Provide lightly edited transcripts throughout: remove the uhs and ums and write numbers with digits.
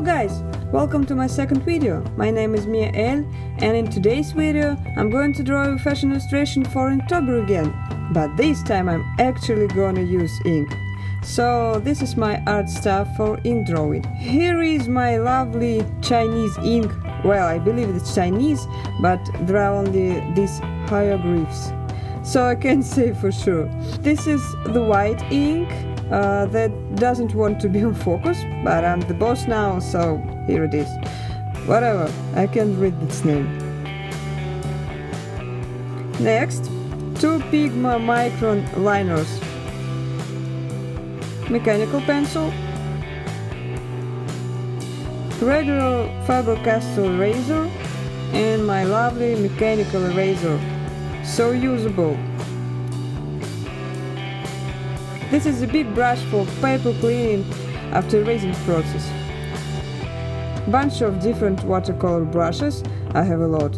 guys, welcome to my second video. My name is Mia El, and in today's video I'm going to draw a fashion illustration for Inktober again, but this time I'm actually gonna use ink. So this is my art stuff for ink drawing. Here is my lovely Chinese ink. Well, I believe it's Chinese, but there are only these hieroglyphs, so I can't say for sure. This is the white ink that doesn't want to be on focus, but I'm the boss now, so here it is. Whatever, I can't read its name. Next, 2 Pigma Micron liners, mechanical pencil, regular Faber-Castell eraser, and my lovely mechanical eraser, so usable. This is a big brush for paper cleaning after erasing process. Bunch of different watercolor brushes, I have a lot.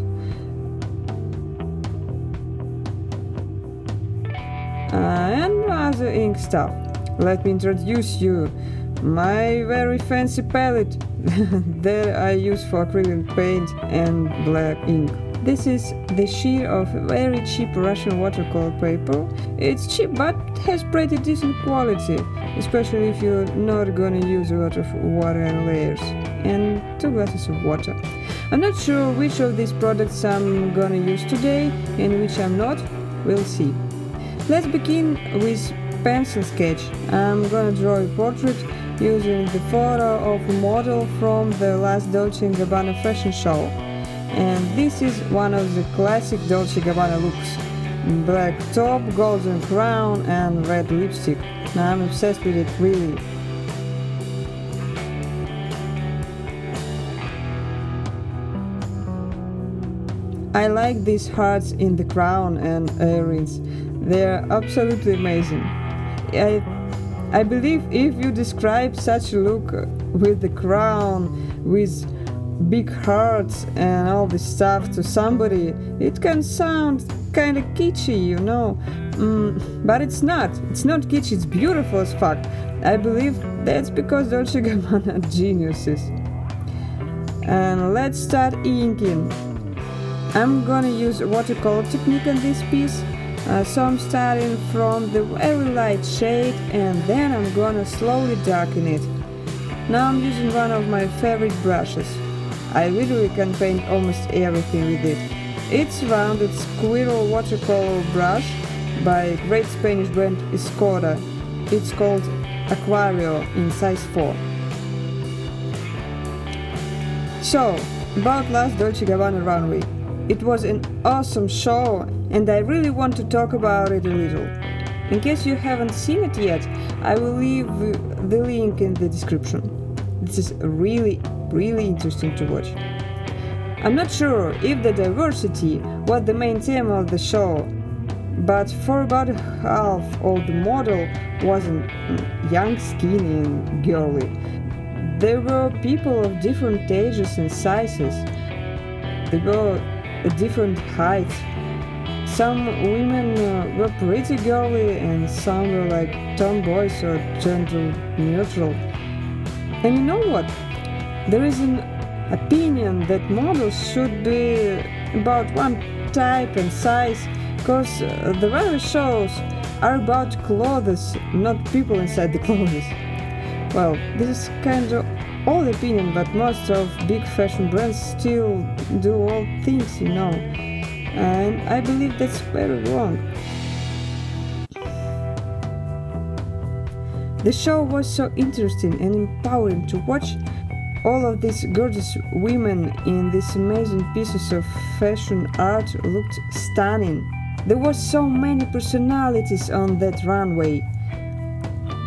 And other ink stuff. Let me introduce you my very fancy palette that I use for acrylic paint and black ink. This is the sheet of very cheap Russian watercolor paper. It's cheap but has pretty decent quality, especially if you're not gonna use a lot of water and layers. And 2 glasses of water. I'm not sure which of these products I'm gonna use today and which I'm not. We'll see. Let's begin with pencil sketch. I'm gonna draw a portrait using the photo of a model from the last Dolce&Gabbana fashion show. And this is one of the classic Dolce&Gabbana looks. Black top, golden crown and red lipstick. I'm obsessed with it, really. I like these hearts in the crown and earrings. They're absolutely amazing. I believe if you describe such a look with the crown, with big hearts and all this stuff to somebody, it can sound kind of kitschy, you know. But it's not kitschy, it's beautiful as fuck. I believe that's because Dolce&Gabbana are geniuses. And let's start inking. I'm gonna use a watercolor technique on this piece, so I'm starting from the very light shade and then I'm gonna slowly darken it. Now I'm using one of my favorite brushes. I literally can paint almost everything with it. It's rounded squirrel watercolor brush by great Spanish brand Escoda. It's called Acvario in size 4. So, about last Dolce&Gabbana runway. It was an awesome show and I really want to talk about it a little. In case you haven't seen it yet, I will leave the link in the description. This is really interesting to watch. I'm not sure if the diversity was the main theme of the show, but for about half of the model wasn't young, skinny and girly. There were people of different ages and sizes. They were at different heights. Some women were pretty girly and some were like tomboys or gender neutral. And you know what? There is an opinion that models should be about one type and size, because the runway shows are about clothes, not people inside the clothes. Well, this is kind of old opinion, but most of big fashion brands still do old things, you know. And I believe that's very wrong. The show was so interesting and empowering to watch. All of these gorgeous women in these amazing pieces of fashion art looked stunning. There were so many personalities on that runway.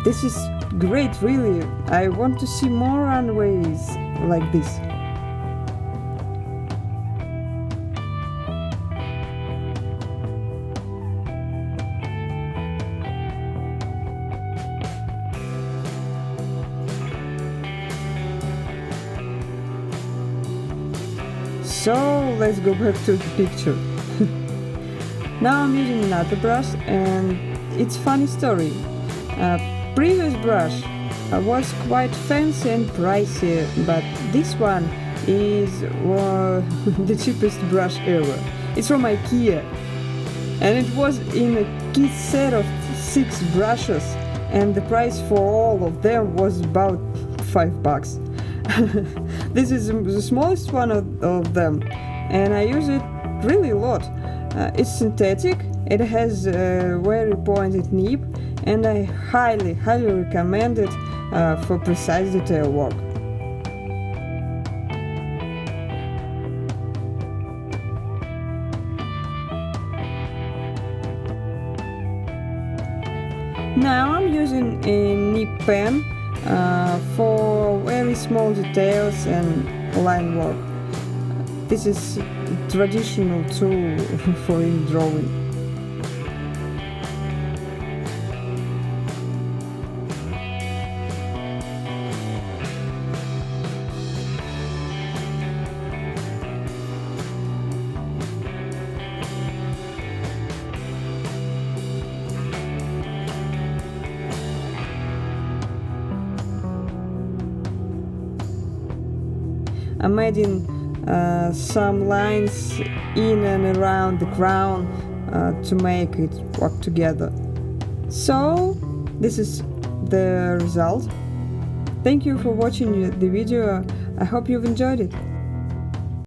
This is great, really. I want to see more runways like this. So let's go back to the picture. Now I'm using another brush and it's funny story. Previous brush was quite fancy and pricey, but this one is the cheapest brush ever. It's from IKEA, and it was in a kit set of 6 brushes, and the price for all of them was about $5. This is the smallest one of them, and I use it really a lot. It's synthetic, it has a very pointed nib, and I highly recommend it for precise detail work. Now I'm using a nib pen for very small details and line work. This is a traditional tool for ink drawing. I'm adding some lines in and around the crown to make it work together. So this is the result. Thank you for watching the video. I hope you've enjoyed it.